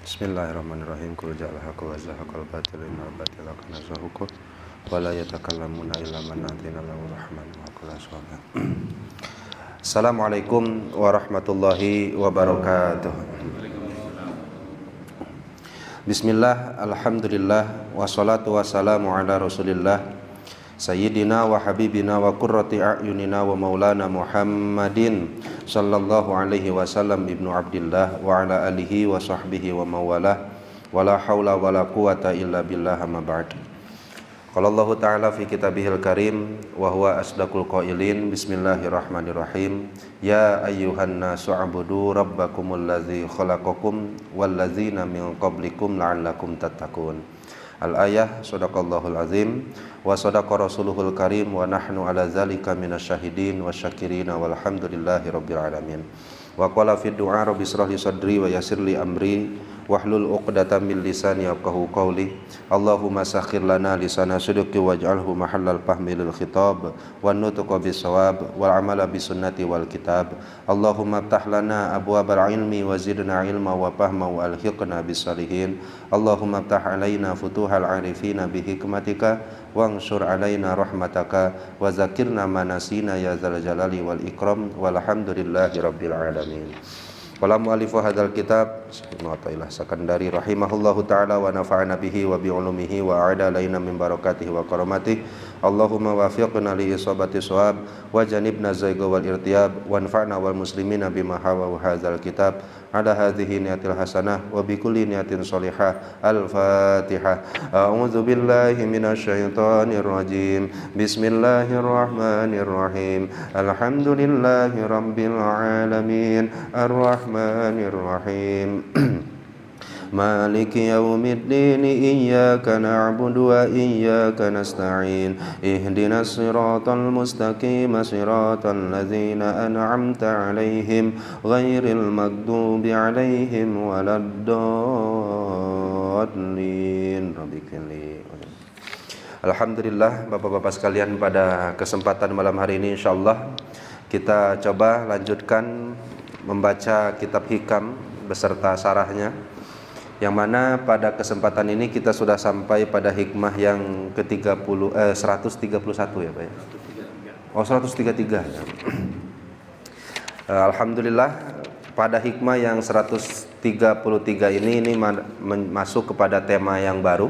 Bismillahirrahmanirrahim. Qul ja'al haqqu wa zahaqal batil innal batila kana zahuqa wa la yatakallamuna illa man adina lahu rahman wa qala subhanahu. Assalamualaikum warahmatullahi wabarakatuh. Bismillah, alhamdulillah, wassalatu wassalamu ala rasulillah Sayyidina wa habibina wa qurrati a'yunina wa maulana Muhammadin sallallahu alaihi wasallam ibnu Abdillah wa ala alihi wa sahbihi wa mawalah wa la hawla wa la quwata illa billah amma ba'd. Qala Allah ta'ala fi kitabihil karim wa huwa asdaqul qailin. Bismillahirrahmanirrahim. Ya ayyuhan nasu u'budu rabbakumul ladzi khalaqakum wal ladzina min qablikum la'allakum tattaqun. Al-ayah, sadaqallahul azim wa sadaqa rasuluhul karim wa nahnu ala zalika minasyahidin wa syakirina walhamdulillahi rabbil alamin. Wa qala fi du'a rabbi israh li sadri wa yassir li amri wahlul 'uqdatam min lisani yafqahu qawli. Allahumma sakhkhir lana lisana sidqi waj'alhu mahallal fahmi lil khitab wan nutqa bis shawab wal amala bis sunnati wal kitab. Allahumma iftah lana abwabal ilmi wa zidna ilma wa fahma wa alhiqna bis salihin. Allahumma iftah alaina futuhal arifina bi hikmatika wansur alaina rahmataka wa zakirna manasina ya zal jalali wal ikram walhamdulillahi rabbil alamin. Qala mu'allifu hadzal kitab Ibnu Athaillah Sakandari rahimahullahu ta'ala wa nafa'ana bihi wa bi ulumihi wa a'ada alaina min barakatihi wa karamatihi. Allahumma wafiqna li isabati shawab wa janibna zayga wal irtiyab wa anfa'na wal muslimina bima hawa hadzal kitab ala hadhihi niyatil hasanah wa bi kulli niyatin shalihah. Al-Fatihah. A'udzu billahi minasyaitonir rajim. Bismillahirrahmanirrahim. Alhamdulillahi rabbil alamin. Ar-Rahmanir-Rahim. Maliki yaumiddin. Iyyaka na'budu wa iyyaka nasta'in. Ihdinas siratal mustaqim, siratal ladzina an'amta 'alaihim ghairil maghdubi 'alaihim waladdallin. Alhamdulillah, Bapak-bapak sekalian, pada kesempatan malam hari ini insyaallah kita coba lanjutkan membaca kitab Hikam beserta syarahnya, yang mana pada kesempatan ini kita sudah sampai pada hikmah yang ke-131 ya Pak ya? Oh 133 ya. Alhamdulillah, pada hikmah yang 133 ini masuk kepada tema yang baru,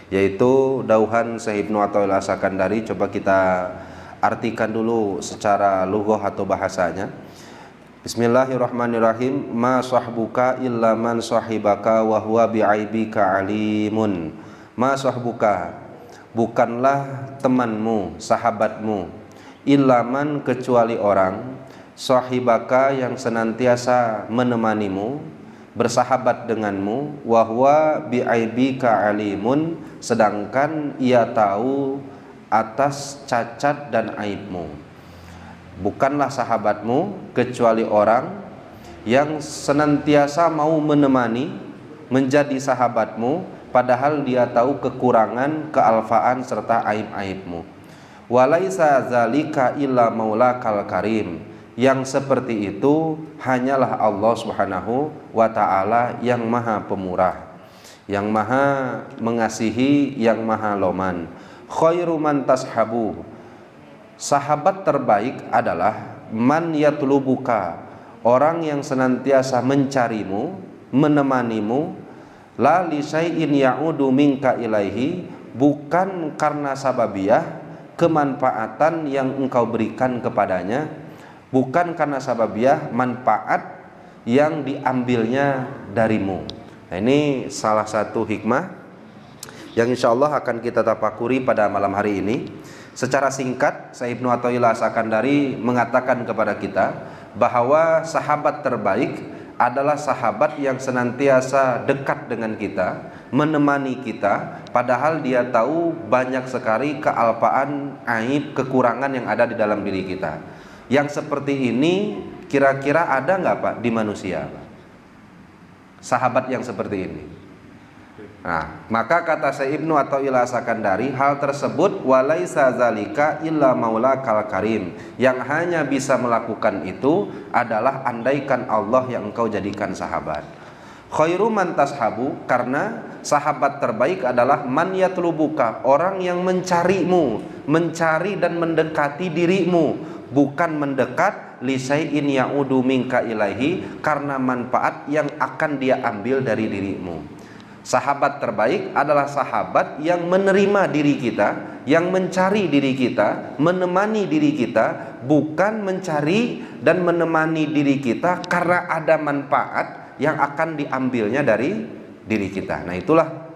yaitu dauhan Syekh Ibnu Athaillah Sakandari. Coba kita artikan dulu secara lughah atau bahasanya. Bismillahirrahmanirrahim. Ma sahbuka illa man sahibaka wa huwa bi'aibika alimun. Ma sahbuka, bukanlah temanmu, sahabatmu, illa man, kecuali orang, sahibaka, yang senantiasa menemanimu, bersahabat denganmu, wa huwa bi'aibika alimun, sedangkan ia tahu atas cacat dan aibmu. Bukanlah sahabatmu kecuali orang yang senantiasa mau menemani, menjadi sahabatmu, padahal dia tahu kekurangan, kealfaan serta aib-aibmu. Walaisa zalika illa maulakal karim. Yang seperti itu hanyalah Allah Subhanahu wa ta'ala yang maha pemurah, yang maha mengasihi, yang maha loman. Khairu man tashabu, sahabat terbaik adalah man yatlubuka, orang yang senantiasa mencarimu, menemanimu, la li syai'in ya'udu minka ilaihi, bukan karena sababiyah, kemanfaatan yang engkau berikan kepadanya, bukan karena sababiyah, manfaat yang diambilnya darimu. Nah, ini salah satu hikmah yang insyaallah akan kita tafakuri pada malam hari ini. Secara singkat, Syekh Ibnu Athaillah Sakandari mengatakan kepada kita bahwa sahabat terbaik adalah sahabat yang senantiasa dekat dengan kita, menemani kita, padahal dia tahu banyak sekali kealpaan, aib, kekurangan yang ada di dalam diri kita. Yang seperti ini kira-kira ada nggak Pak di manusia, Pak? Sahabat yang seperti ini. Nah, maka kata Syekh Ibnu Athaillah Sakandari, hal tersebut walaisa zalika illa maulakal karim, yang hanya bisa melakukan itu adalah andaikan Allah yang engkau jadikan sahabat. Khairu man tashabu, karena sahabat terbaik adalah man yatlubuka, orang yang mencarimu, mencari dan mendekati dirimu, bukan mendekat lisai'in ya'udu minka ilaihi, karena manfaat yang akan dia ambil dari dirimu. Sahabat terbaik adalah sahabat yang menerima diri kita, yang mencari diri kita, menemani diri kita, bukan mencari dan menemani diri kita karena ada manfaat yang akan diambilnya dari diri kita. Nah, itulah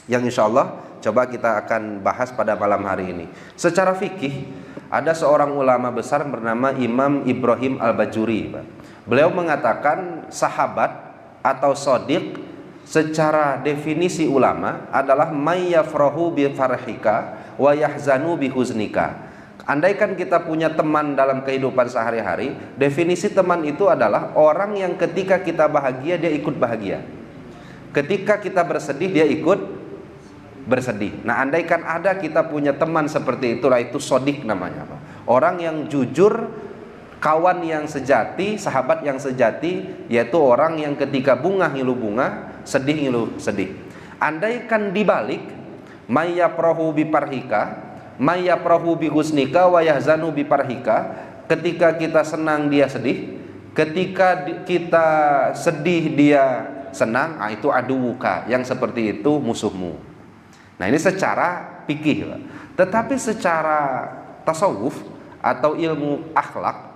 yang insya Allah coba kita akan bahas pada malam hari ini. Secara fikih, ada seorang ulama besar bernama Imam Ibrahim Al-Bajuri. Beliau mengatakan sahabat atau shodiq secara definisi ulama adalah may yafrahu bi farhika wa yahzanu bi huznika. Andaikan kita punya teman dalam kehidupan sehari-hari, definisi teman itu adalah orang yang ketika kita bahagia dia ikut bahagia, ketika kita bersedih dia ikut bersedih. Nah, andaikan ada kita punya teman seperti itulah, itu shodiq namanya. Orang yang jujur, kawan yang sejati, sahabat yang sejati, yaitu orang yang ketika bunga ngilu bunga, sedih ngilu sedih. Andaikan dibalik, may yafrahu bi parhika, may yafrahu bi husnika wa yahzanu bi parhika, ketika kita senang dia sedih, ketika kita sedih dia senang, itu aduwuka, yang seperti itu musuhmu. Nah, ini secara fikih. Tetapi secara tasawuf atau ilmu akhlak,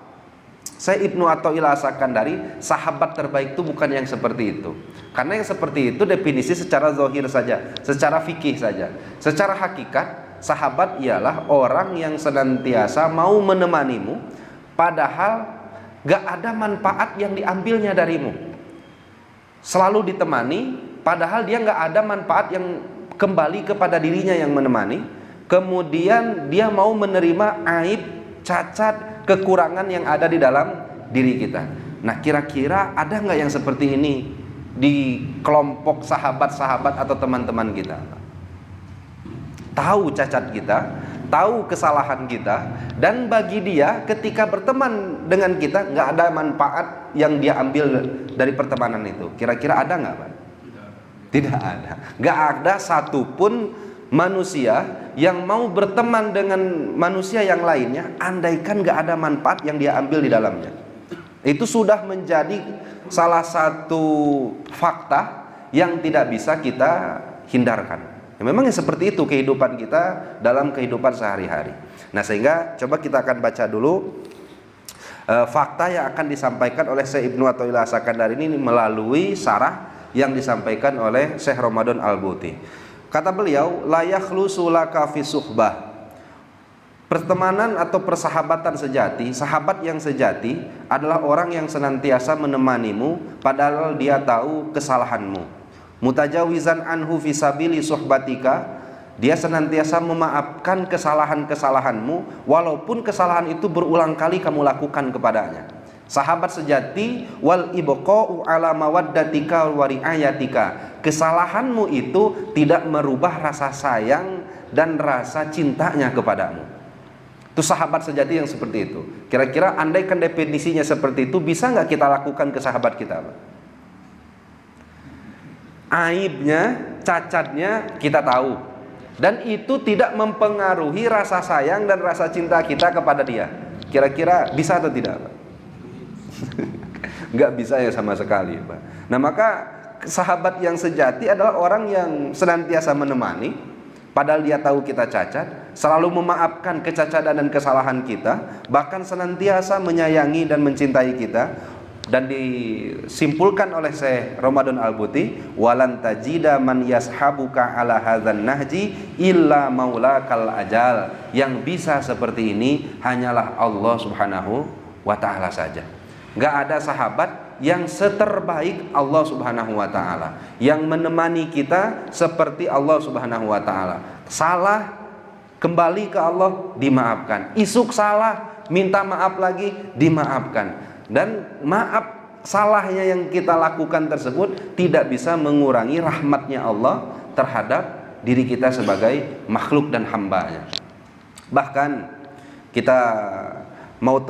saya Ibnu Athaillah As-Sakandari, sahabat terbaik itu bukan yang seperti itu. Karena yang seperti itu definisi secara zahir saja, secara fikih saja. Secara hakikat, sahabat ialah orang yang senantiasa mau menemanimu, padahal gak ada manfaat yang diambilnya darimu. Selalu ditemani, padahal dia gak ada manfaat yang kembali kepada dirinya yang menemani. Kemudian dia mau menerima aib, cacat, kekurangan yang ada di dalam diri kita. Nah, kira-kira ada nggak yang seperti ini di kelompok sahabat-sahabat atau teman-teman kita? Tahu cacat kita, tahu kesalahan kita, dan bagi dia ketika berteman dengan kita nggak ada manfaat yang dia ambil dari pertemanan itu. Kira-kira ada nggak, Pak? Tidak ada. Nggak ada satupun manusia yang mau berteman dengan manusia yang lainnya andaikan gak ada manfaat yang dia ambil di dalamnya. Itu sudah menjadi salah satu fakta yang tidak bisa kita hindarkan. Ya, memang seperti itu kehidupan kita dalam kehidupan sehari-hari. Nah, sehingga coba kita akan baca dulu fakta yang akan disampaikan oleh Syekh Ibnu Athaillah As-Sakandari ini melalui syarah yang disampaikan oleh Syekh Ramadan Al-Buti. Kata beliau, la yakhlusu laka fi suhbah. Pertemanan atau persahabatan sejati, sahabat yang sejati adalah orang yang senantiasa menemanimu padahal dia tahu kesalahanmu. Mutajawizan anhu fi sabili suhbatika, dia senantiasa memaafkan kesalahan-kesalahanmu walaupun kesalahan itu berulang kali kamu lakukan kepadanya. Sahabat sejati wal ibqa'u ala mawaddatika wa ri'ayatika. Kesalahanmu itu tidak merubah rasa sayang dan rasa cintanya kepadamu. Itu sahabat sejati yang seperti itu. Kira-kira andaikan definisinya seperti itu, bisa nggak kita lakukan ke sahabat kita, Pak? Aibnya, cacatnya kita tahu, dan itu tidak mempengaruhi rasa sayang dan rasa cinta kita kepada dia. Kira-kira bisa atau tidak, Pak? Nggak bisa ya sama sekali, Pak. Nah, maka sahabat yang sejati adalah orang yang senantiasa menemani padahal dia tahu kita cacat, selalu memaafkan kecacatan dan kesalahan kita, bahkan senantiasa menyayangi dan mencintai kita. Dan disimpulkan oleh Syekh Ramadan Al-Buti, walan tajida man yashabuka ala hadzan nahji illa maulakal ajal. Yang bisa seperti ini hanyalah Allah Subhanahu wa taala saja. Nggak ada sahabat yang seterbaik Allah Subhanahu wa taala, yang menemani kita seperti Allah Subhanahu wa taala. Salah, kembali ke Allah, dimaafkan. Isuk salah, minta maaf lagi, dimaafkan. Dan maaf salahnya yang kita lakukan tersebut tidak bisa mengurangi rahmatnya Allah terhadap diri kita sebagai makhluk dan hambanya. Bahkan kita mau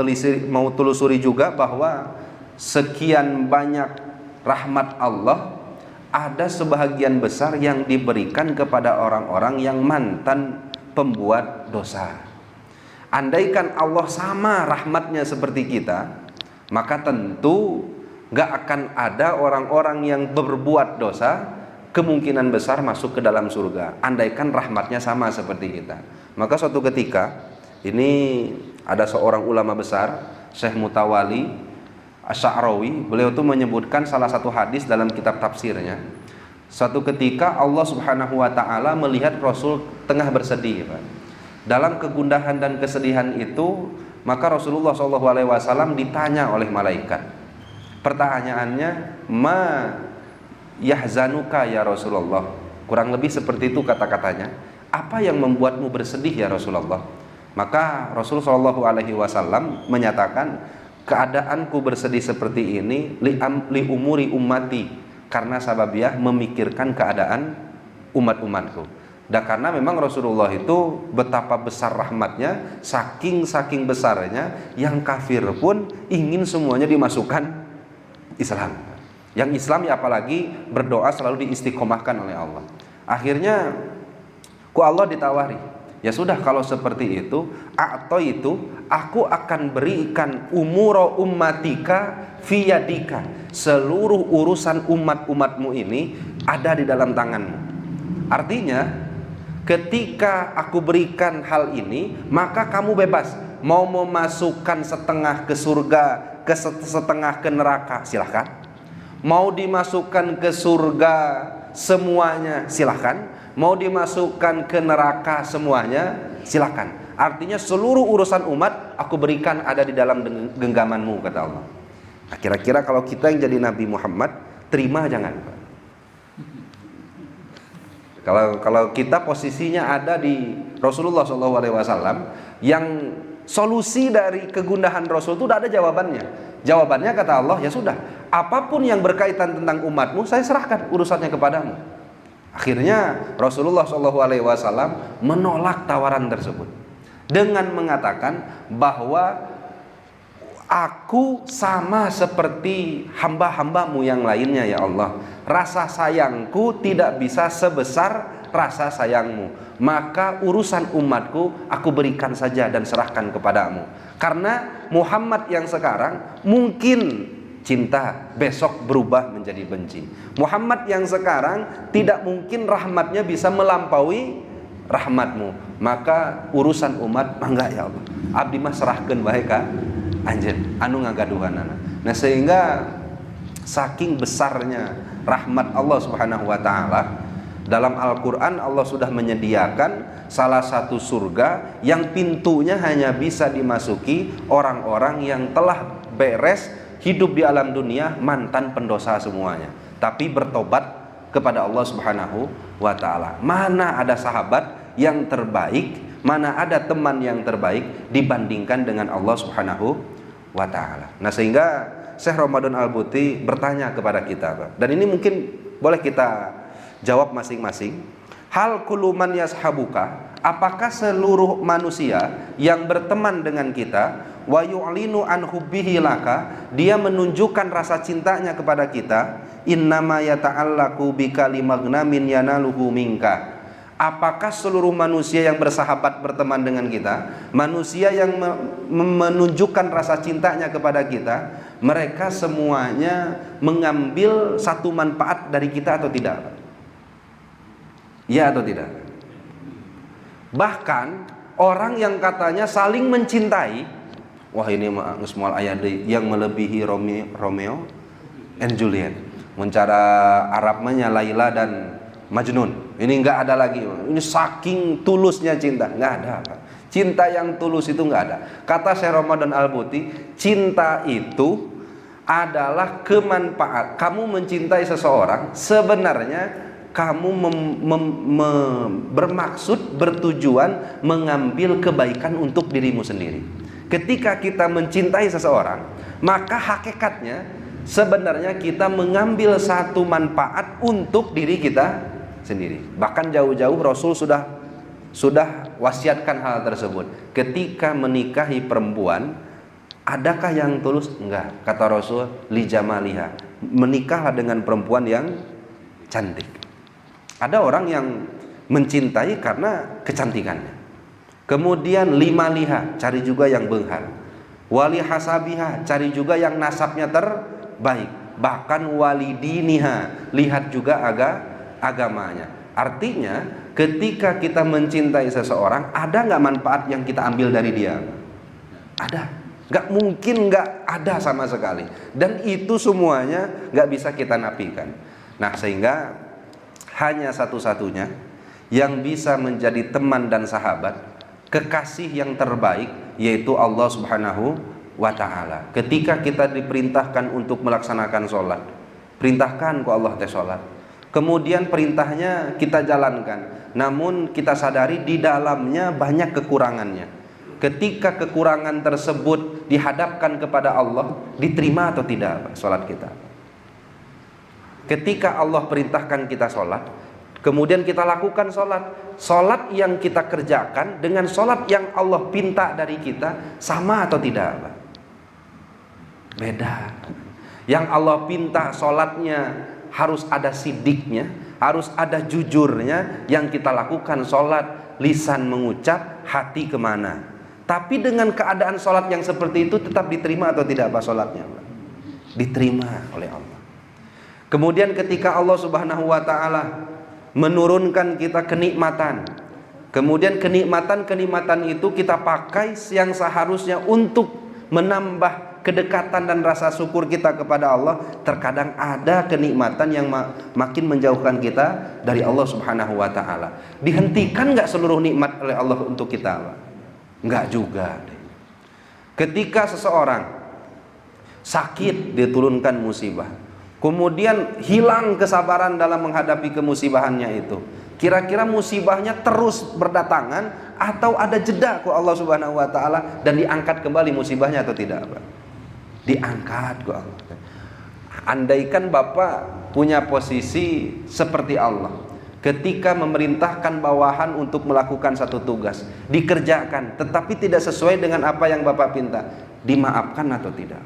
telusuri juga bahwa sekian banyak rahmat Allah ada sebahagian besar yang diberikan kepada orang-orang yang mantan pembuat dosa. Andaikan Allah sama rahmatnya seperti kita, maka tentu gak akan ada orang-orang yang berbuat dosa kemungkinan besar masuk ke dalam surga. Andaikan rahmatnya sama seperti kita. Maka suatu ketika, ini ada seorang ulama besar, Syekh Mutawali Asy'arawi, beliau tuh menyebutkan salah satu hadis dalam kitab tafsirnya. Suatu ketika Allah Subhanahu wa taala melihat Rasul tengah bersedih, Pak. Dalam kegundahan dan kesedihan itu, maka Rasulullah SAW ditanya oleh malaikat. Pertanyaannya, "Ma yahzanuka ya Rasulullah?" Kurang lebih seperti itu kata-katanya. Apa yang membuatmu bersedih ya Rasulullah? Maka Rasulullah SAW menyatakan, keadaanku bersedih seperti ini li umuri ummati, karena sababiah memikirkan keadaan umat-umatku. Dan karena memang Rasulullah itu betapa besar rahmatnya, saking besarnya yang kafir pun ingin semuanya dimasukkan Islam. Yang Islam ya apalagi berdoa selalu diistiqomahkan oleh Allah. Akhirnya ku Allah ditawari, ya sudah kalau seperti itu, aku akan berikan umuro ummatika fiyadika. Seluruh urusan umat-umatmu ini ada di dalam tanganmu. Artinya, ketika aku berikan hal ini, maka kamu bebas. Mau memasukkan setengah ke surga, setengah ke neraka, silahkan. Mau dimasukkan ke surga semuanya, silahkan. Mau dimasukkan ke neraka semuanya, silahkan. Artinya seluruh urusan umat aku berikan ada di dalam genggamanmu, kata Allah. Nah, kira-kira kalau kita yang jadi Nabi Muhammad, terima jangan? Kalau kita posisinya ada di Rasulullah SAW, yang solusi dari kegundahan Rasul itu udah ada jawabannya. Jawabannya kata Allah, ya sudah, apapun yang berkaitan tentang umatmu, saya serahkan urusannya kepadamu. Akhirnya Rasulullah SAW menolak tawaran tersebut dengan mengatakan bahwa aku sama seperti hamba-hambamu yang lainnya ya Allah. Rasa sayangku tidak bisa sebesar rasa sayangmu. Maka urusan umatku aku berikan saja dan serahkan kepadamu. Karena Muhammad yang sekarang mungkin cinta, besok berubah menjadi benci. Muhammad yang sekarang tidak mungkin rahmatnya bisa melampaui rahmatmu. Maka urusan umat mangga ya Allah, abdi mah serahkeun bae ka anjeun anu ngagaduhanana. Nah, sehingga saking besarnya rahmat Allah Subhanahu wa taala, dalam Al-Qur'an Allah sudah menyediakan salah satu surga yang pintunya hanya bisa dimasuki orang-orang yang telah beres hidup di alam dunia mantan pendosa semuanya, tapi bertobat kepada Allah Subhanahu wa taala. Mana ada sahabat yang terbaik, mana ada teman yang terbaik dibandingkan dengan Allah Subhanahu wa taala. Nah, sehingga Syekh Ramadan Al-Buti bertanya kepada kita, dan ini mungkin boleh kita jawab masing-masing. Hal kullu man yashabuka, apakah seluruh manusia yang berteman dengan kita, wa yu'linu an hubbihi laka, dia menunjukkan rasa cintanya kepada kita, innama yata'allaqu bika limagnamin yanaluhu minka. Apakah seluruh manusia yang bersahabat berteman dengan kita, manusia yang menunjukkan rasa cintanya kepada kita, mereka semuanya mengambil satu manfaat dari kita atau tidak? Ya atau tidak? Bahkan orang yang katanya saling mencintai, wah ini mah geus moal aya deui yang melebihi Romeo and Juliet. Mencara Arabnya Laila dan Majnun. Ini enggak ada lagi. Ini saking tulusnya cinta, enggak ada apa. Cinta yang tulus itu enggak ada. Kata Syekh Ramadan Al-Buti, cinta itu adalah kemanfaat. Kamu mencintai seseorang, sebenarnya kamu bermaksud, bertujuan mengambil kebaikan untuk dirimu sendiri. Ketika kita mencintai seseorang, maka hakikatnya sebenarnya kita mengambil satu manfaat untuk diri kita sendiri. Bahkan jauh-jauh Rasul sudah wasiatkan hal tersebut. Ketika menikahi perempuan, adakah yang tulus? Enggak. Kata Rasul, li jamaliha, menikahlah dengan perempuan yang cantik. Ada orang yang mencintai karena kecantikannya. Kemudian lima liha, cari juga yang benghar. Wali hasabiha, cari juga yang nasabnya terbaik. Bahkan walidiniha, lihat juga agamanya. Artinya ketika kita mencintai seseorang, ada nggak manfaat yang kita ambil dari dia? Ada. Nggak mungkin nggak ada sama sekali. Dan itu semuanya nggak bisa kita nafikan. Nah, sehingga hanya satu-satunya yang bisa menjadi teman dan sahabat, kekasih yang terbaik, yaitu Allah Subhanahu wa ta'ala. Ketika kita diperintahkan untuk melaksanakan sholat, perintahkan ke Allah teh sholat, kemudian perintahnya kita jalankan, namun kita sadari di dalamnya banyak kekurangannya. Ketika kekurangan tersebut dihadapkan kepada Allah, diterima atau tidak sholat kita? Ketika Allah perintahkan kita sholat, kemudian kita lakukan sholat yang kita kerjakan dengan sholat yang Allah pinta dari kita, sama atau tidak? Beda. Yang Allah pinta sholatnya harus ada sidiknya, harus ada jujurnya. Yang kita lakukan sholat, lisan mengucap, hati kemana. Tapi dengan keadaan sholat yang seperti itu, tetap diterima atau tidak Pak sholatnya? Diterima oleh Allah. Kemudian ketika Allah Subhanahu wa ta'ala menurunkan kita kenikmatan, kemudian kenikmatan itu kita pakai yang seharusnya untuk menambah kedekatan dan rasa syukur kita kepada Allah, terkadang ada kenikmatan yang makin menjauhkan kita dari Allah Subhanahu wa ta'ala. Dihentikan gak seluruh nikmat oleh Allah untuk kita? Enggak juga. Ketika seseorang sakit, diturunkan musibah, kemudian hilang kesabaran dalam menghadapi kemusibahannya itu, kira-kira musibahnya terus berdatangan atau ada jeda ke Allah Subhanahu wa ta'ala dan diangkat kembali musibahnya atau tidak? Diangkat ke Allah. Andaikan Bapak punya posisi seperti Allah, ketika memerintahkan bawahan untuk melakukan satu tugas, dikerjakan tetapi tidak sesuai dengan apa yang Bapak pinta, dimaafkan atau tidak?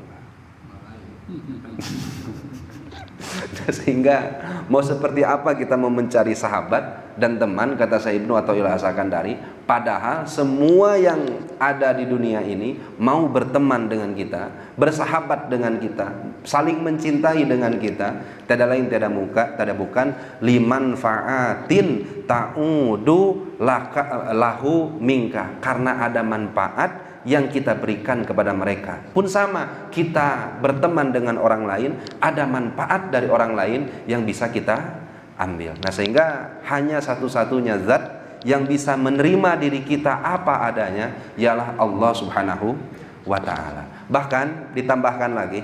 Sehingga mau seperti apa kita mau mencari sahabat dan teman, kata Syekh Ibnu Athaillah As-Sakandari, padahal semua yang ada di dunia ini mau berteman dengan kita, bersahabat dengan kita, saling mencintai dengan kita, tiada lain tiada bukan liman fa'atin ta'udu lahu minka, karena ada manfaat yang kita berikan kepada mereka. Pun sama, kita berteman dengan orang lain, ada manfaat dari orang lain yang bisa kita ambil. Nah, sehingga hanya satu-satunya zat yang bisa menerima diri kita apa adanya ialah Allah Subhanahu wa ta'ala. Bahkan ditambahkan lagi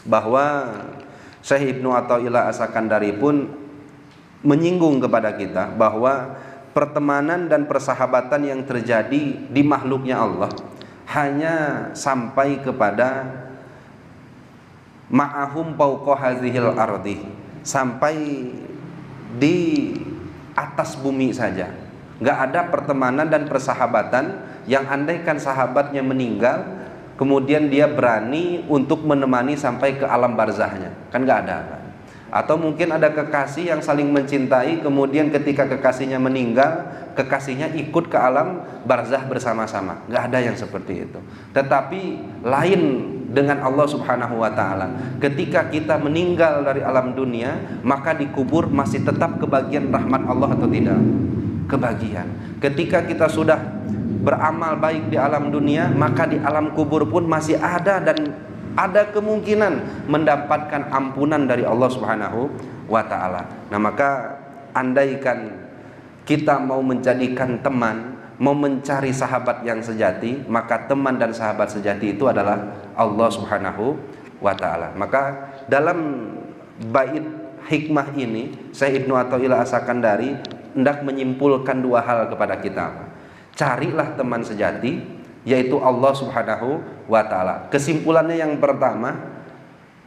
bahwa Syekh Ibnu Athaillah As-Sakandari pun menyinggung kepada kita bahwa pertemanan dan persahabatan yang terjadi di makhluknya Allah hanya sampai kepada ma'ahum fawqa hazihil ardi, sampai di atas bumi saja. Nggak ada pertemanan dan persahabatan yang andaikan sahabatnya meninggal, kemudian dia berani untuk menemani sampai ke alam barzahnya, kan nggak ada. Atau mungkin ada kekasih yang saling mencintai, kemudian ketika kekasihnya meninggal, kekasihnya ikut ke alam barzah bersama-sama. Nggak ada yang seperti itu. Tetapi lain dengan Allah Subhanahu wa ta'ala. Ketika kita meninggal dari alam dunia, maka dikubur masih tetap kebagian rahmat Allah atau tidak? Kebagian. Ketika kita sudah beramal baik di alam dunia, maka di alam kubur pun masih ada dan ada kemungkinan mendapatkan ampunan dari Allah Subhanahu wa ta'ala. Nah, maka andaikan kita mau menjadikan teman, mau mencari sahabat yang sejati, maka teman dan sahabat sejati itu adalah Allah Subhanahu wa ta'ala. Maka dalam bait hikmah ini, Syekh Ibnu Athaillah As-Sakandari hendak menyimpulkan dua hal kepada kita. Carilah teman sejati, yaitu Allah Subhanahu wa ta'ala. Kesimpulannya yang pertama,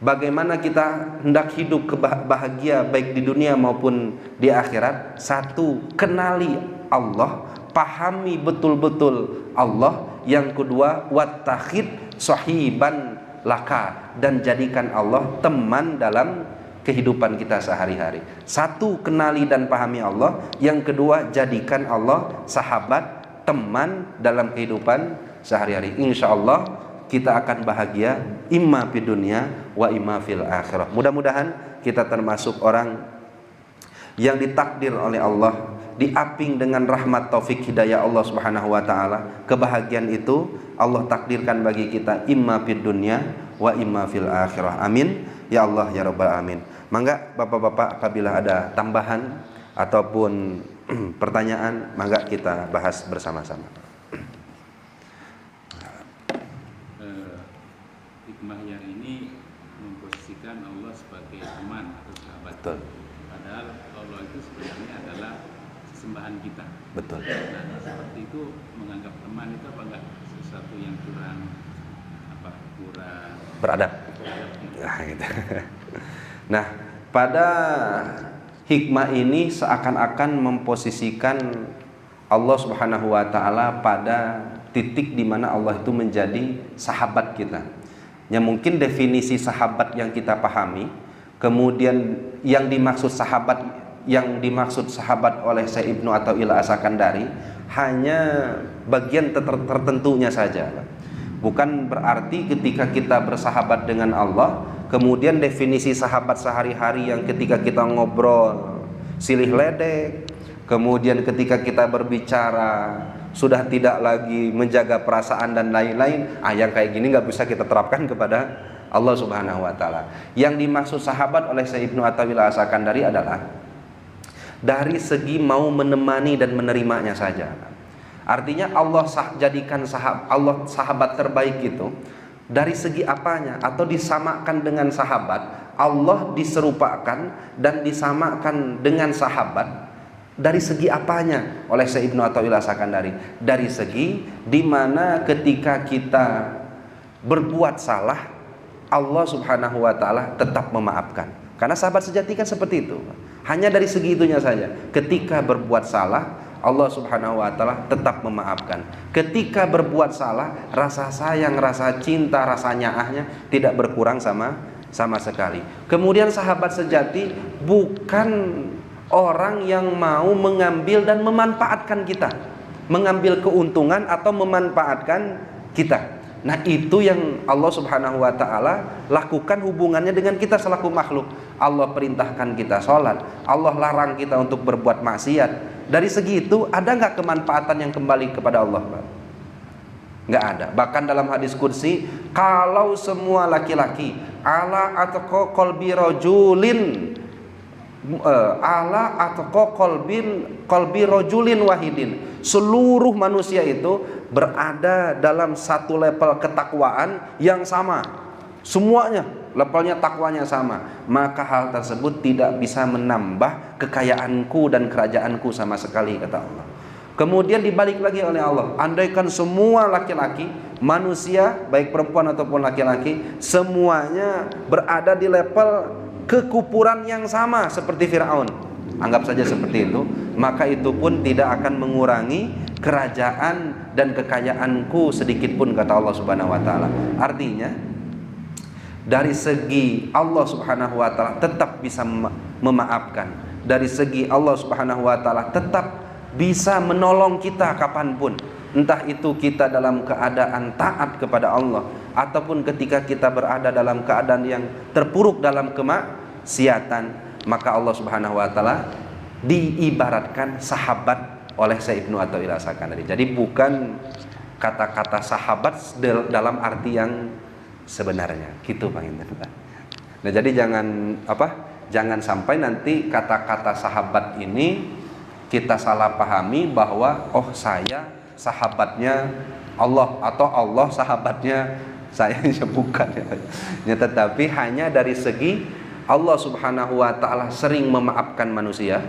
bagaimana kita hendak hidup bahagia baik di dunia maupun di akhirat. Satu, kenali Allah, pahami betul-betul Allah. Yang kedua, wattakhid sahiban laka, dan jadikan Allah teman dalam kehidupan kita sehari-hari. Satu, kenali dan pahami Allah. Yang kedua, jadikan Allah sahabat, teman dalam kehidupan sehari-hari. Insya Allah kita akan bahagia imma fid dunya wa imma fil akhirah. Mudah-mudahan kita termasuk orang yang ditakdir oleh Allah, diaping dengan rahmat taufik hidayah Allah Subhanahu wa taala. Kebahagiaan itu Allah takdirkan bagi kita imma fid dunya wa imma fil akhirah. Amin ya Allah ya rabbal alamin. Mangga Bapak-bapak, apabila ada tambahan ataupun pertanyaan, mangga kita bahas bersama-sama. Hikmah yang ini memposisikan Allah sebagai teman atau sahabat. Betul. Padahal Allah itu sebenarnya adalah sesembahan kita. Betul. Nah, seperti itu menganggap teman itu apa enggak sesuatu yang kurang beradab. Nah, gitu. Nah, pada hikmah ini seakan-akan memposisikan Allah Subhanahu wa taala pada titik di mana Allah itu menjadi sahabat kita. Yang mungkin definisi sahabat yang kita pahami, kemudian yang dimaksud sahabat oleh Syekh Ibnu Athaillah As-Sakandari hanya bagian tertentunya saja. Bukan berarti ketika kita bersahabat dengan Allah, kemudian definisi sahabat sehari-hari yang ketika kita ngobrol silih ledek, kemudian ketika kita berbicara sudah tidak lagi menjaga perasaan dan lain-lain, yang kayak gini nggak bisa kita terapkan kepada Allah Subhanahu wa taala. Yang dimaksud sahabat oleh Syekh Ibnu Athaillah As-Sakandari adalah dari segi mau menemani dan menerimanya saja. Artinya Allah jadikan sahabat terbaik itu dari segi apanya, atau disamakan dengan sahabat. Allah diserupakan dan disamakan dengan sahabat dari segi apanya oleh Syekh Ibnu Athaillah As-Sakandari? Dari segi dimana ketika kita berbuat salah, Allah Subhanahu wa taala tetap memaafkan. Karena sahabat sejati kan seperti itu. Hanya dari segi itunya saja. Ketika berbuat salah, Allah Subhanahu wa taala tetap memaafkan. Ketika berbuat salah, rasa sayang, rasa cinta, rasa nyaahnya tidak berkurang sama sekali. Kemudian sahabat sejati bukan orang yang mau mengambil dan memanfaatkan kita, mengambil keuntungan atau memanfaatkan kita. Nah, itu yang Allah Subhanahu wa taala lakukan hubungannya dengan kita selaku makhluk. Allah perintahkan kita sholat, Allah larang kita untuk berbuat maksiat. Dari segi itu ada nggak kemanfaatan yang kembali kepada Allah, Pak? Nggak ada. Bahkan dalam hadis qudsi, kalau semua laki-laki ala atqa qalbi rajulin ala atqa qalbi rajulin wahidin, seluruh manusia itu berada dalam satu level ketakwaan yang sama, semuanya levelnya takwanya sama, maka hal tersebut tidak bisa menambah kekayaanku dan kerajaanku sama sekali, kata Allah. Kemudian dibalik lagi oleh Allah, andaikan semua laki-laki manusia baik perempuan ataupun laki-laki semuanya berada di level kekufuran yang sama seperti Firaun, anggap saja seperti itu, maka itu pun tidak akan mengurangi kerajaan dan kekayaanku sedikit pun, kata Allah Subhanahu wa taala. Artinya dari segi Allah Subhanahu wa taala tetap bisa memaafkan. Dari segi Allah Subhanahu wa taala tetap bisa menolong kita kapanpun. Entah itu kita dalam keadaan taat kepada Allah ataupun ketika kita berada dalam keadaan yang terpuruk dalam kemaksiatan, maka Allah Subhanahu wa taala diibaratkan sahabat oleh Syekh Ibnu Athaillah As-Sakandari. Jadi bukan kata-kata sahabat dalam arti yang sebenarnya, gitu Pak Inten. Nah, jadi jangan sampai nanti kata-kata sahabat ini kita salah pahami bahwa saya sahabatnya Allah atau Allah sahabatnya saya, bukan ya. Tetapi hanya dari segi Allah Subhanahu wa taala sering memaafkan manusia,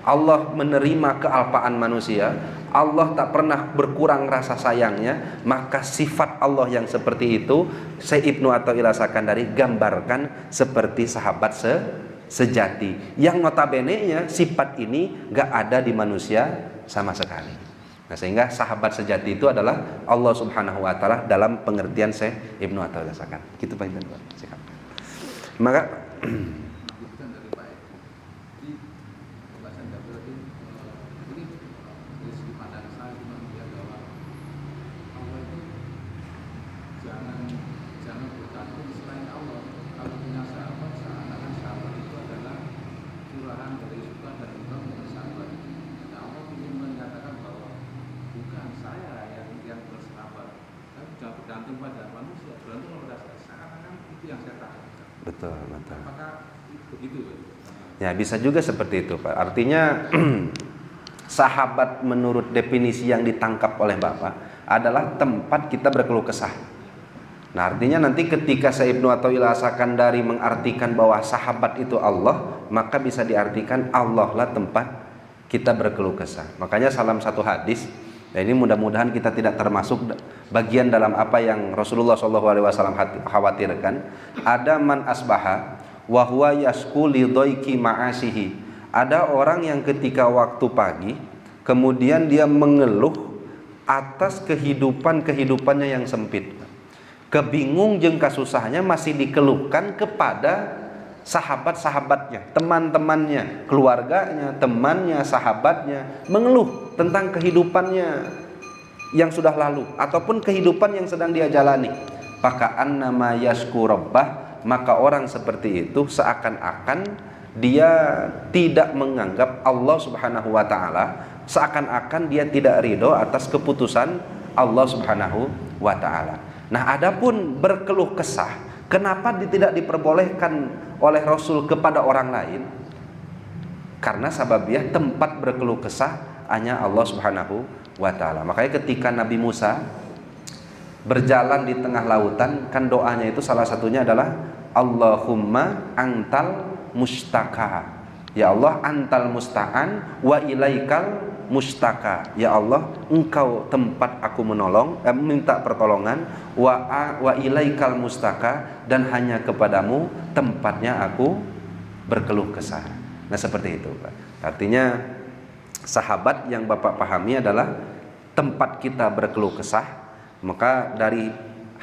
Allah menerima kealpaan manusia, Allah tak pernah berkurang rasa sayangnya, maka sifat Allah yang seperti itu Syekh Ibnu Athaillah As-Sakandari gambarkan seperti sahabat sejati yang notabene-nya sifat ini gak ada di manusia sama sekali. Nah, sehingga sahabat sejati itu adalah Allah Subhanahu wa taala dalam pengertian Syekh Ibnu Athaillah As-Sakandari. Gitu Pak Inten. Maka itu yang saya tahu. Betul. Apakah begitu, Pak? Ya, bisa juga seperti itu, Pak. Artinya sahabat menurut definisi yang ditangkap oleh Bapak adalah tempat kita berkeluh kesah. Nah, artinya nanti ketika Syekh Ibnu Athaillah As-Sakandari mengartikan bahwa sahabat itu Allah, maka bisa diartikan Allah lah tempat kita berkeluh kesah. Makanya salam satu hadis, ya ini mudah-mudahan kita tidak termasuk bagian dalam apa yang Rasulullah SAW khawatirkan. Ada man asbaha wa huwa yasku li dhaiki ma'asihi. Ada orang yang ketika waktu pagi kemudian dia mengeluh atas kehidupannya yang sempit. Kebingung jeung kasusahnya masih dikeluhkan kepada sahabat-sahabatnya, teman-temannya, keluarganya, temannya, sahabatnya, mengeluh tentang kehidupannya yang sudah lalu ataupun kehidupan yang sedang dia jalani. Faka'annama yasku rabbah, maka orang seperti itu seakan-akan dia tidak menganggap Allah Subhanahu wa taala, seakan-akan dia tidak ridho atas keputusan Allah Subhanahu wa taala. Nah, adapun berkeluh kesah, kenapa tidak diperbolehkan oleh Rasul kepada orang lain? Karena sababiah tempat berkeluh kesah hanya Allah Subhanahu wa taala. Makanya ketika Nabi Musa berjalan di tengah lautan, kan doanya itu salah satunya adalah Allahumma antal mustaka. Ya Allah, antal musta'an wa ilaikal mustaka. Ya Allah, engkau tempat aku menolong, minta pertolongan, wa ilaikal mustaka, dan hanya kepadamu tempatnya aku berkeluh kesah. Nah, seperti itu, Pak. Artinya sahabat yang Bapak pahami adalah tempat kita berkeluh kesah. Maka dari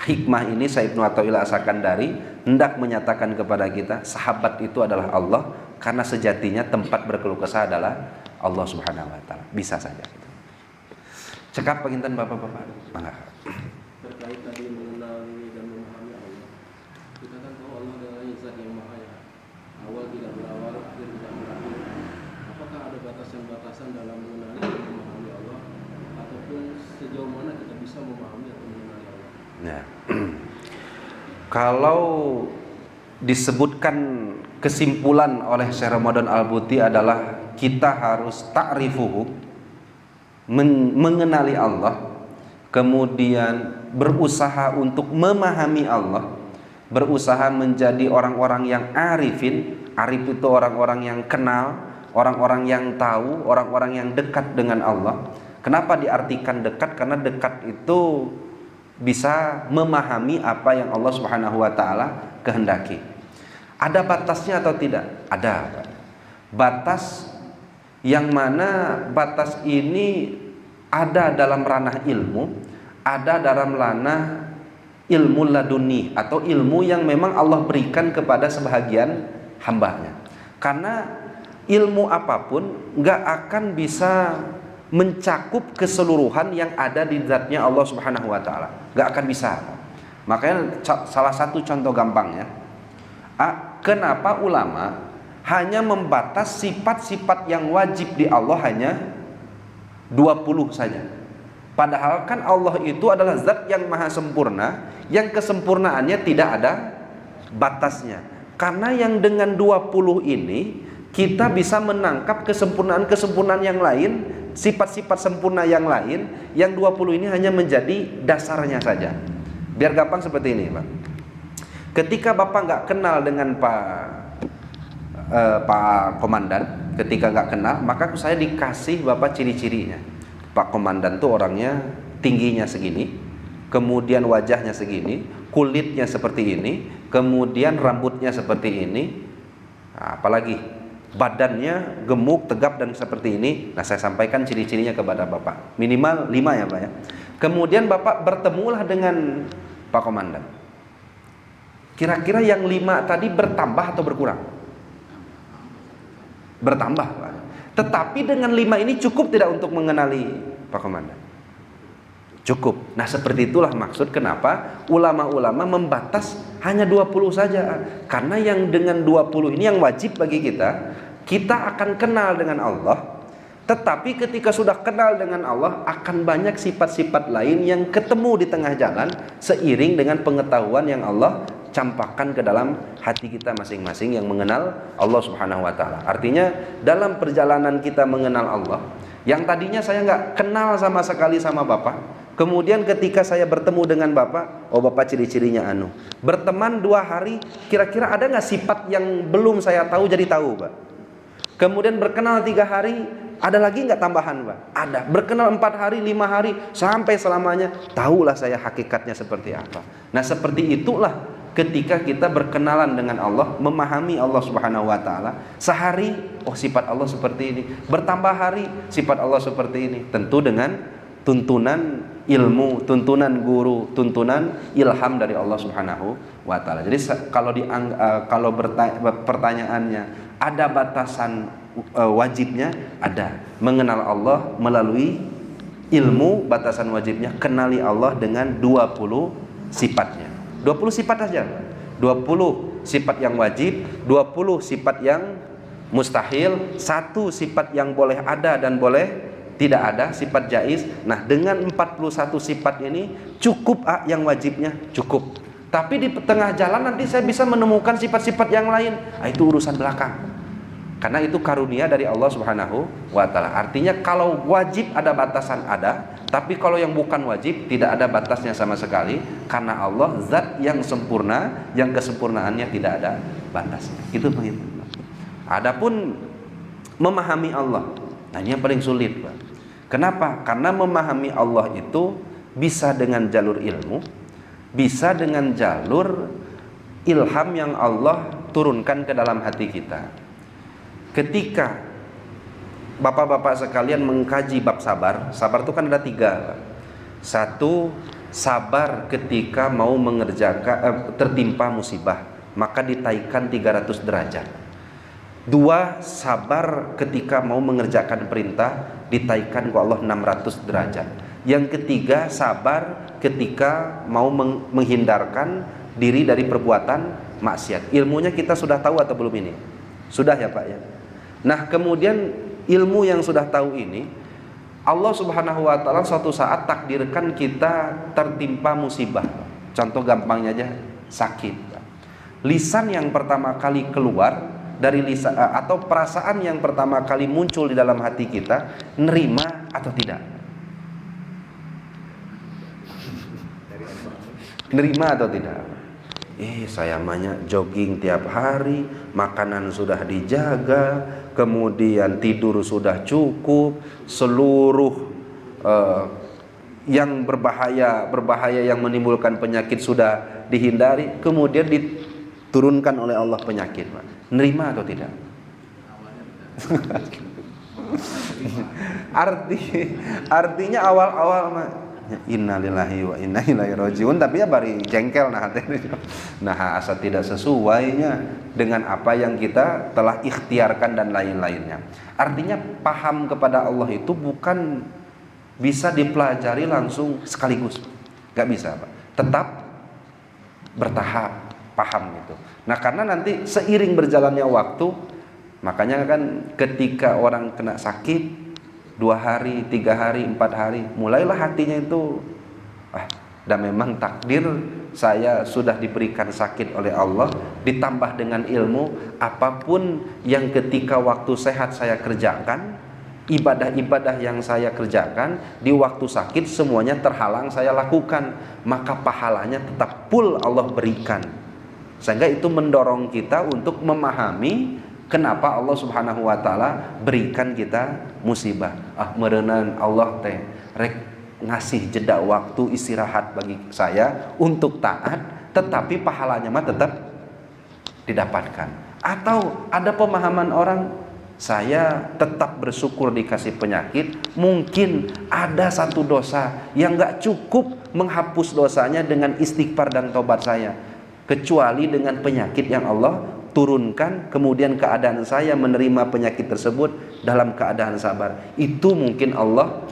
hikmah ini Syekh Ibnu Athaillah As-Sakandari hendak menyatakan kepada kita sahabat itu adalah Allah, karena sejatinya tempat berkeluh kesah adalah Allah Subhanahu wa taala. Bisa saja gitu. Cekap penginten Bapak-bapak. Mangga. Terkait tadi mengenali dan memahami Allah. Kita kan tahu Allah adalah zat yang maha ya. Awal tidak berawal, akhir tidak berakhir. Apakah ada batasan-batasan dalam mengenali dan memahami Allah, ataupun sejauh mana kita bisa memahami atau mengenali Allah? Ya. Kalau disebutkan kesimpulan oleh Syekh Ramadan Al-Buti adalah kita harus ta'rifuhu, mengenali Allah, kemudian berusaha untuk memahami Allah, berusaha menjadi orang-orang yang arifin. Arif itu orang-orang yang kenal, orang-orang yang tahu, orang-orang yang dekat dengan Allah. Kenapa diartikan dekat? Karena dekat itu bisa memahami apa yang Allah Subhanahu wa taala kehendaki. Ada batasnya atau tidak? Ada. Batas yang mana batas ini ada dalam ranah ilmu, ada dalam ranah ilmu laduni atau ilmu yang memang Allah berikan kepada sebahagian hambanya. Karena ilmu apapun nggak akan bisa mencakup keseluruhan yang ada di zatnya Allah Subhanahu wa taala. Nggak akan bisa. Makanya salah satu contoh gampangnya, kenapa ulama hanya membatas sifat-sifat yang wajib di Allah hanya 20 saja. Padahal kan Allah itu adalah zat yang maha sempurna, yang kesempurnaannya tidak ada batasnya. Karena yang dengan 20 ini kita bisa menangkap kesempurnaan-kesempurnaan yang lain, sifat-sifat sempurna yang lain, yang 20 ini hanya menjadi dasarnya saja. Biar gampang seperti ini, Pak. Ketika Bapak nggak kenal dengan Pak Komandan, ketika nggak kenal, maka saya dikasih Bapak ciri-cirinya. Pak Komandan tuh orangnya tingginya segini, kemudian wajahnya segini, kulitnya seperti ini, kemudian rambutnya seperti ini, nah, apalagi badannya gemuk, tegap dan seperti ini. Nah, saya sampaikan ciri-cirinya kepada Bapak. Minimal 5 ya, Pak ya. Kemudian Bapak bertemulah dengan Pak Komandan. Kira-kira yang 5 tadi bertambah atau berkurang? Bertambah, Pak. Tetapi dengan 5 ini cukup tidak untuk mengenali Pak Komandan? Cukup. Nah, seperti itulah maksud kenapa ulama-ulama membatas hanya 20 saja. Karena yang dengan 20 ini yang wajib bagi kita akan kenal dengan Allah. Tetapi ketika sudah kenal dengan Allah, akan banyak sifat-sifat lain yang ketemu di tengah jalan seiring dengan pengetahuan yang Allah campakkan ke dalam hati kita masing-masing yang mengenal Allah Subhanahu wa taala. Artinya dalam perjalanan kita mengenal Allah, yang tadinya saya nggak kenal sama sekali sama Bapak, kemudian ketika saya bertemu dengan Bapak, oh Bapak ciri-cirinya anu. Berteman 2 hari, kira-kira ada nggak sifat yang belum saya tahu jadi tahu, Pak? Kemudian berkenal 3 hari, ada lagi nggak tambahan, Pak? Ada. Berkenal 4 hari, 5 hari, sampai selamanya, tahulah saya hakikatnya seperti apa. Nah seperti itulah ketika kita berkenalan dengan Allah, memahami Allah Subhanahu wa taala, sehari oh sifat Allah seperti ini, bertambah hari sifat Allah seperti ini, tentu dengan tuntunan ilmu, tuntunan guru, tuntunan ilham dari Allah Subhanahu wa taala. Jadi kalau pertanyaannya ada batasan wajibnya, ada. Mengenal Allah melalui ilmu, batasan wajibnya kenali Allah dengan 20 sifatnya. 20 sifat saja. 20 sifat yang wajib, 20 sifat yang mustahil, 1 sifat yang boleh ada dan boleh tidak ada, sifat jaiz. Nah, dengan 41 sifat ini cukup yang wajibnya, cukup. Tapi di tengah jalan nanti saya bisa menemukan sifat-sifat yang lain. Nah, itu urusan belakang. Karena itu karunia dari Allah Subhanahu wa taala. Artinya kalau wajib ada batasan, ada. Tapi kalau yang bukan wajib tidak ada batasnya sama sekali, karena Allah zat yang sempurna, yang kesempurnaannya tidak ada batasnya. Itu penting. Adapun memahami Allah, nah ini yang paling sulit, Pak. Kenapa? Karena memahami Allah itu bisa dengan jalur ilmu, bisa dengan jalur ilham yang Allah turunkan ke dalam hati kita. Ketika Bapak-bapak sekalian mengkaji bab sabar, sabar itu kan ada 3. 1, sabar ketika mau mengerjakan tertimpa musibah, maka ditaikan 300 derajat. 2, sabar ketika mau mengerjakan perintah, ditaikan ke Allah 600 derajat. Yang ketiga, sabar ketika mau menghindarkan diri dari perbuatan maksiat. Ilmunya kita sudah tahu atau belum ini? Sudah ya Pak ya. Nah kemudian ilmu yang sudah tahu ini, Allah Subhanahu wa taala suatu saat takdirkan kita tertimpa musibah. Contoh gampangnya aja, sakit. Lisan yang pertama kali keluar dari lisan, atau perasaan yang pertama kali muncul di dalam hati kita, nerima atau tidak? Nerima atau tidak? Saya banyak jogging tiap hari, makanan sudah dijaga, kemudian tidur sudah cukup, seluruh yang berbahaya yang menimbulkan penyakit sudah dihindari, kemudian diturunkan oleh Allah penyakit. Nerima atau tidak? Artinya awal-awal innalillahi wa inna ilaihi rajiun, tapi ya bari jengkel nah asa tidak sesuainya dengan apa yang kita telah ikhtiarkan dan lain-lainnya. Artinya paham kepada Allah itu bukan bisa dipelajari langsung sekaligus, gak bisa Pak. Tetap bertahap paham gitu. Nah karena nanti seiring berjalannya waktu, makanya kan ketika orang kena sakit 2 hari, 3 hari, 4 hari, mulailah hatinya itu dan memang takdir saya sudah diberikan sakit oleh Allah, ditambah dengan ilmu, apapun yang ketika waktu sehat saya kerjakan, ibadah-ibadah yang saya kerjakan di waktu sakit semuanya terhalang saya lakukan, maka pahalanya tetap full Allah berikan. Sehingga itu mendorong kita untuk memahami kenapa Allah Subhanahu wa taala berikan kita musibah. Merenang Allah teh rek ngasih jeda waktu istirahat bagi saya untuk taat, tetapi pahalanya mah tetap didapatkan. Atau ada pemahaman orang, saya tetap bersyukur dikasih penyakit, mungkin ada satu dosa yang gak cukup menghapus dosanya dengan istighfar dan tobat saya, kecuali dengan penyakit yang Allah turunkan, kemudian keadaan saya menerima penyakit tersebut dalam keadaan sabar. Itu mungkin Allah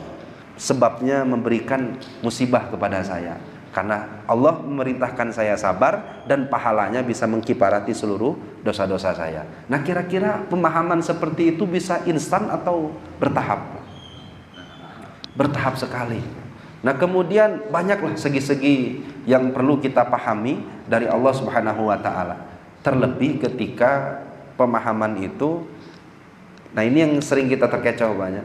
sebabnya memberikan musibah kepada saya, karena Allah memerintahkan saya sabar dan pahalanya bisa mengkifarati seluruh dosa-dosa saya. Nah kira-kira pemahaman seperti itu bisa instan atau bertahap? Bertahap sekali. Nah, kemudian banyaklah segi-segi yang perlu kita pahami dari Allah Subhanahu wa taala. Terlebih ketika pemahaman itu, nah ini yang sering kita terkecoh banyak.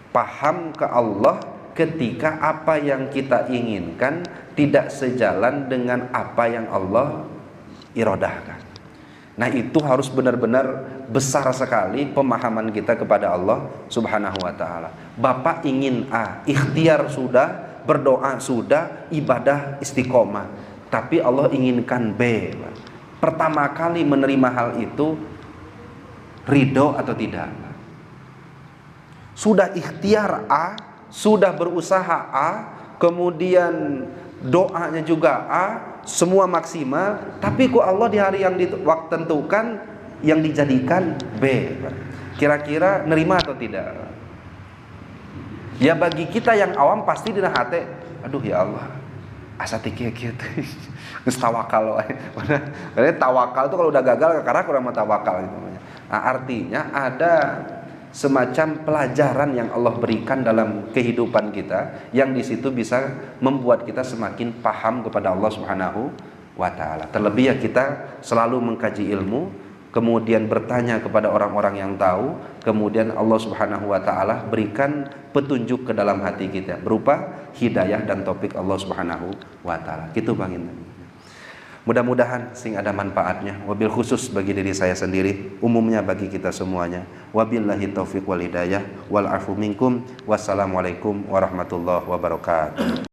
Paham ke Allah ketika apa yang kita inginkan tidak sejalan dengan apa yang Allah irodahkan. Nah, itu harus benar-benar besar sekali pemahaman kita kepada Allah Subhanahu wa taala. Bapak ingin A, ikhtiar sudah, berdoa sudah, ibadah istiqomah, tapi Allah inginkan B. Pertama kali menerima hal itu ridho atau tidak? Sudah ikhtiar A, sudah berusaha A, kemudian doanya juga A, semua maksimal, tapi kok Allah di hari yang ditentukan yang dijadikan B. Kira-kira nerima atau tidak? Ya, bagi kita yang awam pasti dina hate, aduh ya Allah, asa tikieu kieu teh. Geus tawakal wae. Padahal tawakal itu kalau udah gagal karena kurang tawakal gitu. Nah, artinya ada semacam pelajaran yang Allah berikan dalam kehidupan kita, yang di situ bisa membuat kita semakin paham kepada Allah Subhanahu wa taala. Terlebih ya kita selalu mengkaji ilmu, kemudian bertanya kepada orang-orang yang tahu, kemudian Allah Subhanahu wa taala berikan petunjuk ke dalam hati kita berupa hidayah dan taufik Allah Subhanahu wa taala. Gitu Bang Intan. Mudah-mudahan sing ada manfaatnya, wabil khusus bagi diri saya sendiri, umumnya bagi kita semuanya. Wabillahi taufiq wal hidayah wal afu minkum. Wassalamualaikum warahmatullahi wabarakatuh.